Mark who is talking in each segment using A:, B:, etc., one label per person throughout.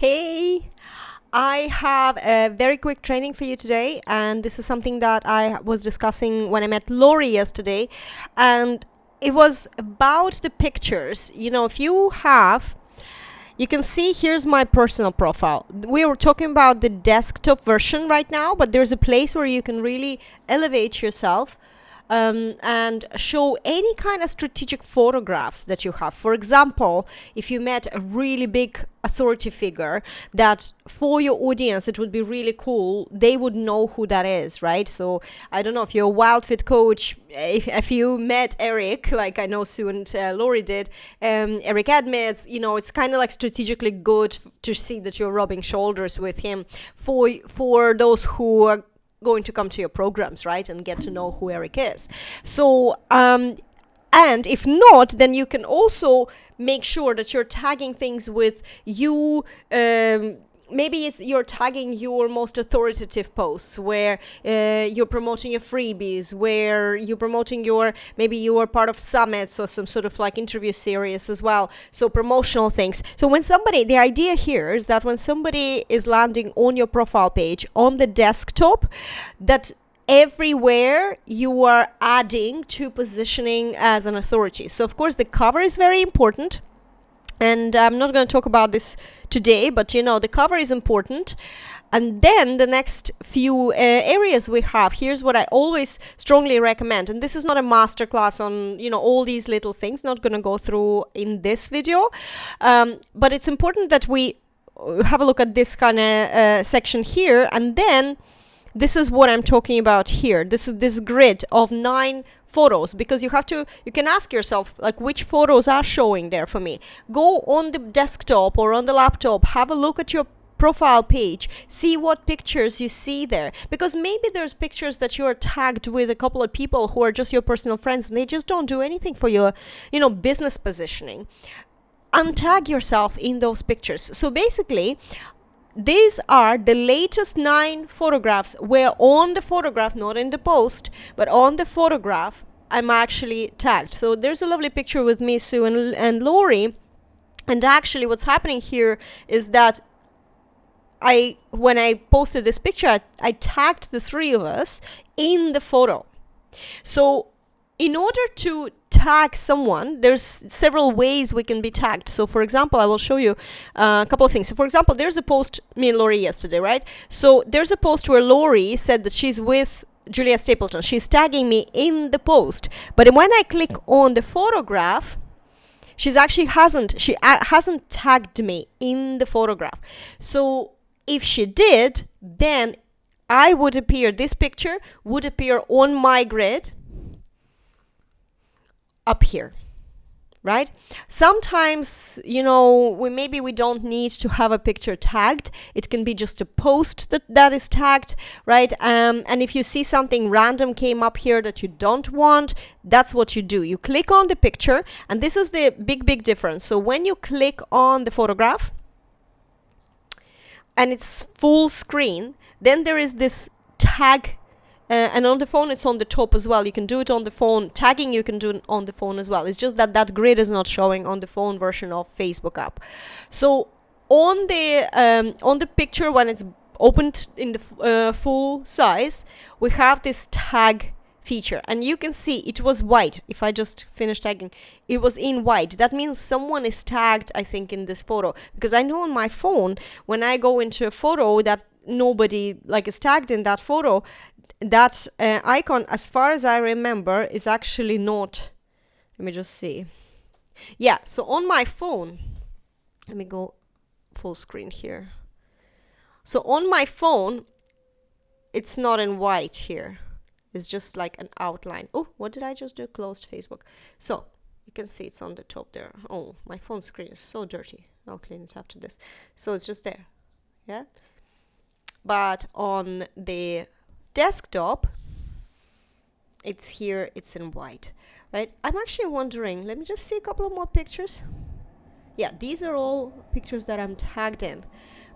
A: Hey, I have a very quick training for you today, and this is something that I was discussing when I met Lori yesterday, and it was about the pictures. If you can see here's my personal profile. We were talking about the desktop version right now, but there's a place where you can really elevate yourself and show any kind of strategic photographs that you have. For example, if you met a really big authority figure that for your audience it would be really cool, they would know who that is, right? So I don't know if you're a wild fit coach, if you met Eric, like I know Sue and Lori did, Eric Edmonds, it's kind of like strategically good to see that you're rubbing shoulders with him for those who are going to come to your programs, right, and get to know who Eric is. So and if not, then you can also make sure that you're tagging things with you. Maybe you're tagging your most authoritative posts where you're promoting your freebies, where you're promoting maybe you are part of summits or some sort of like interview series as well. So promotional things. So the idea here is that when somebody is landing on your profile page on the desktop, that everywhere you are adding to positioning as an authority. So of course the cover is very important. And I'm not going to talk about this today, but the cover is important. And then the next few areas we have, here's what I always strongly recommend. And this is not a masterclass on, all these little things, not going to go through in this video. But it's important that we have a look at this kind of section here. And then this is what I'm talking about here. This is this grid of 9 photos, because you can ask yourself, like, which photos are showing there for me. Go on the desktop or on the laptop, have a look at your profile page, see what pictures you see there, because maybe there's pictures that you are tagged with a couple of people who are just your personal friends and they just don't do anything for your business positioning. Untag yourself in those pictures. So basically these are the latest 9 photographs where on the photograph, not in the post, but on the photograph, I'm actually tagged. So there's a lovely picture with me, Sue, and Lori. And actually what's happening here is that when I posted this picture, I tagged the 3 of us in the photo. So in order to tag someone, there's several ways we can be tagged. So for example, I will show you a couple of things. So for example, there's a post, me and Lori yesterday, right? So there's a post where Lori said that she's with Juliette Stapleton. She's tagging me in the post. But when I click on the photograph, she hasn't tagged me in the photograph. So if she did, then this picture would appear on my grid up here, right? Sometimes, we don't need to have a picture tagged. It can be just a post that is tagged, right? And if you see something random came up here that you don't want, that's what you do. You click on the picture, and this is the big difference. So when you click on the photograph and it's full screen, then there is this tag. And on the phone, it's on the top as well. You can do it on the phone. Tagging, you can do it on the phone as well. It's just that grid is not showing on the phone version of Facebook app. So on the picture, when it's opened in the full size, we have this tag feature. And you can see it was white. If I just finish tagging, it was in white. That means someone is tagged, I think, in this photo. Because I know on my phone, when I go into a photo that nobody is tagged in that photo, that icon, as far as I remember, is actually not. Let me just see. Yeah, so on my phone, let me go full screen here. So on my phone, it's not in white here. It's just like an outline. Oh, what did I just do? Closed Facebook. So you can see it's on the top there. Oh, my phone screen is so dirty. I'll clean it after this. So it's just there. Yeah. But on the desktop, it's here, it's in white, right? I'm actually wondering, let me just see a couple of more pictures. Yeah, these are all pictures that I'm tagged in.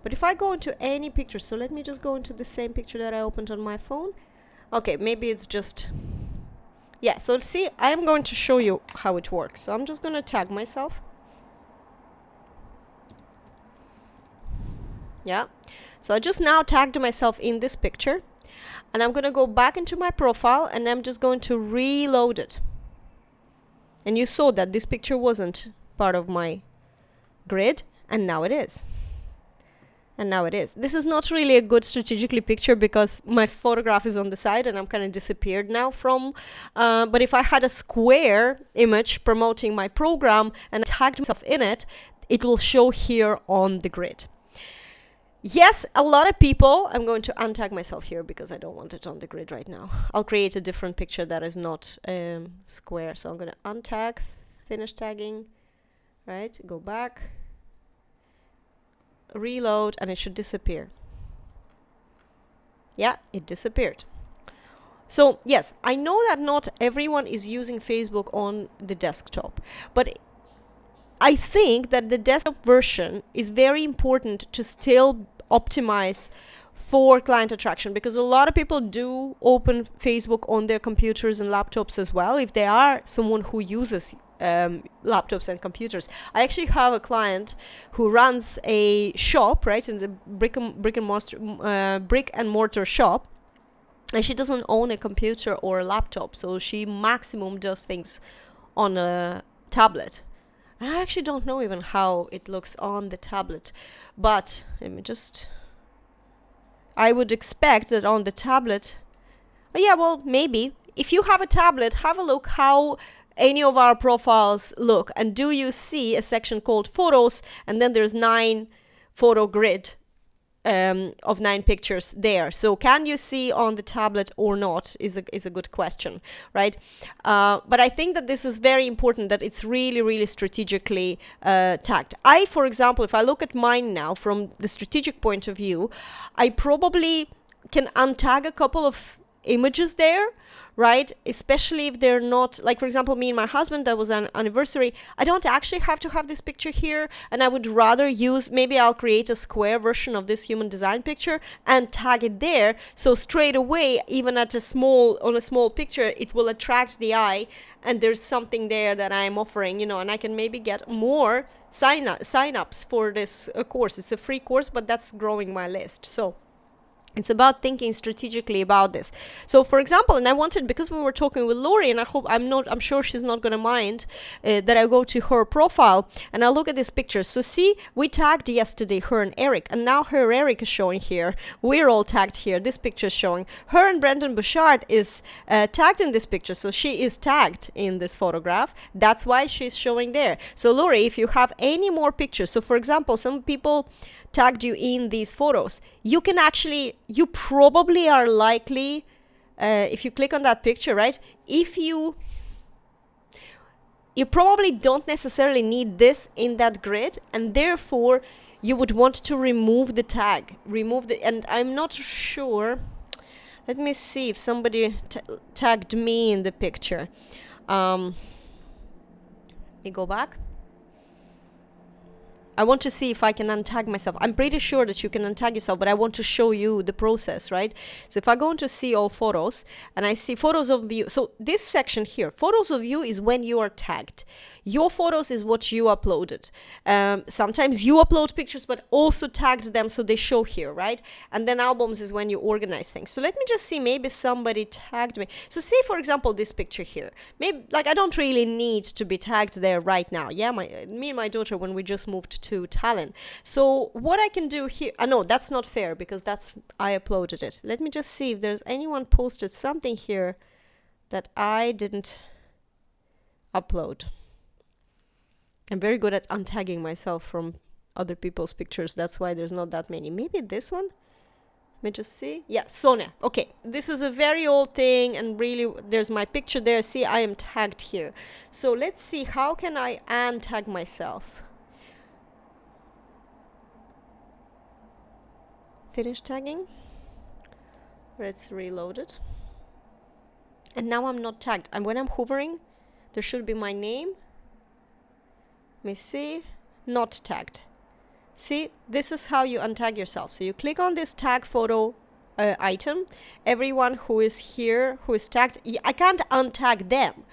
A: But if I go into any picture, so let me just go into the same picture that I opened on my phone. Okay, maybe it's just, yeah, so see, I'm going to show you how it works. So I'm just going to tag myself. Yeah. So I just now tagged myself in this picture, and I'm going to go back into my profile, and I'm just going to reload it. And you saw that this picture wasn't part of my grid, and now it is. And now it is. This is not really a good strategically picture because my photograph is on the side and I'm kind of disappeared now from, but if I had a square image promoting my program and tagged myself in it, it will show here on the grid. Yes, a lot of people, I'm going to untag myself here because I don't want it on the grid right now. I'll create a different picture that is not square. So I'm going to untag, finish tagging, right? Go back. Reload, and it should disappear. Yeah, it disappeared. So yes, I know that not everyone is using Facebook on the desktop, but I think that the desktop version is very important to still optimize for client attraction, because a lot of people do open Facebook on their computers and laptops as well, if they are someone who uses laptops and computers. I actually have a client who runs a shop, right, in the brick and mortar shop, and she doesn't own a computer or a laptop, so she maximum does things on a tablet. I actually don't know even how it looks on the tablet, but let me just, I would expect that on the tablet, oh yeah, well, maybe if you have a tablet, have a look how any of our profiles look, and do you see a section called photos, and then there's 9 photo grid of 9 pictures there. So can you see on the tablet or not is a good question, right? But I think that this is very important, that it's really, really strategically tagged. I, for example, if I look at mine now from the strategic point of view, I probably can untag a couple of images there, right? Especially if they're not, like for example, me and my husband, that was an anniversary. I don't actually have to have this picture here, and I would rather use, maybe I'll create a square version of this human design picture and tag it there. So straight away, even on a small picture, it will attract the eye, and there's something there that I'm offering, and I can maybe get more sign-ups for this course. It's a free course, but that's growing my list. So it's about thinking strategically about this. So for example, and I wanted, because we were talking with Lori, and I'm sure she's not going to mind that I go to her profile and I look at these pictures. So see, we tagged yesterday her and Eric, and now her Eric is showing here. We're all tagged here. This picture is showing. Her and Brendan Bouchard is tagged in this picture. So she is tagged in this photograph. That's why she's showing there. So Lori, if you have any more pictures, so for example, some people tagged you in these photos, you can actually, you probably are likely, if you click on that picture, right, if you probably don't necessarily need this in that grid, and therefore you would want to remove the tag, and I'm not sure, let me see if somebody tagged me in the picture. Let me go back. I want to see if I can untag myself. I'm pretty sure that you can untag yourself, but I want to show you the process, right? So if I go into see all photos and I see photos of you, so this section here, photos of you is when you are tagged. Your photos is what you uploaded. Sometimes you upload pictures, but also tagged them so they show here, right? And then albums is when you organize things. So let me just see, maybe somebody tagged me. So see, for example, this picture here. Maybe, like, I don't really need to be tagged there right now. Yeah, me and my daughter, when we just moved to Tallinn. So what I can do here, no, that's not fair because I uploaded it. Let me just see if there's anyone posted something here that I didn't upload. I'm very good at untagging myself from other people's pictures. That's why there's not that many. Maybe this one? Let me just see. Yeah, Sonia. Okay, this is a very old thing, and really there's my picture there. See, I am tagged here. So let's see, how can I untag myself? Finish tagging. Let's reload it. And now I'm not tagged. And when I'm hovering, there should be my name. Let me see. Not tagged. See, this is how you untag yourself. So you click on this tag photo item. Everyone who is here, who is tagged, I can't untag them,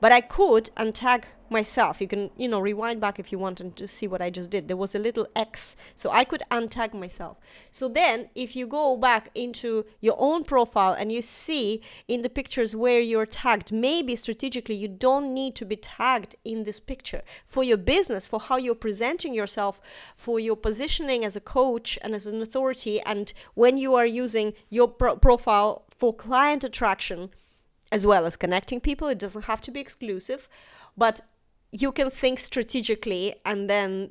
A: but I could untag myself. You can, rewind back if you want and to see what I just did. There was a little X, so I could untag myself. So then if you go back into your own profile and you see in the pictures where you're tagged, maybe strategically you don't need to be tagged in this picture for your business, for how you're presenting yourself, for your positioning as a coach and as an authority, and when you are using your profile for client attraction as well as connecting people. It doesn't have to be exclusive, but you can think strategically and then,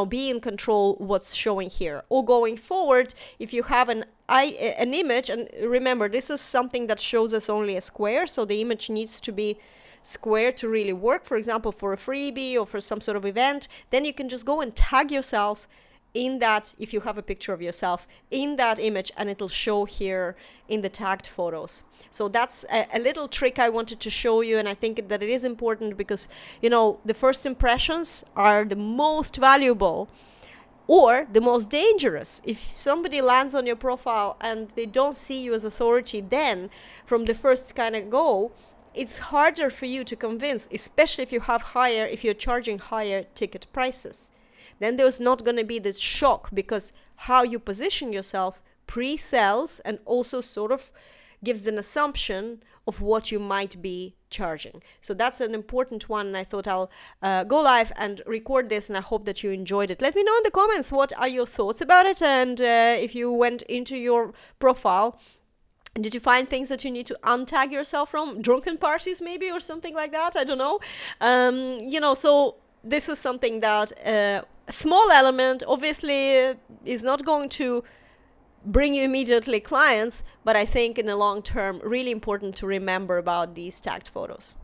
A: be in control what's showing here. Or going forward, if you have an image, and remember, this is something that shows us only a square, so the image needs to be square to really work. For example, for a freebie or for some sort of event, then you can just go and tag yourself in that, if you have a picture of yourself in that image, and it'll show here in the tagged photos. So that's a little trick I wanted to show you, and I think that it is important because, the first impressions are the most valuable or the most dangerous. If somebody lands on your profile and they don't see you as authority, then from the first kind of go, it's harder for you to convince, especially if you're charging higher ticket prices. Then there's not going to be this shock, because how you position yourself pre-sells and also sort of gives an assumption of what you might be charging. So that's an important one, and I thought I'll go live and record this, and I hope that you enjoyed it. Let me know in the comments what are your thoughts about it, and if you went into your profile, did you find things that you need to untag yourself from? Drunken parties maybe, or something like that? I don't know. So this is something that a small element obviously is not going to bring you immediately clients, but I think in the long term, really important to remember about these tagged photos.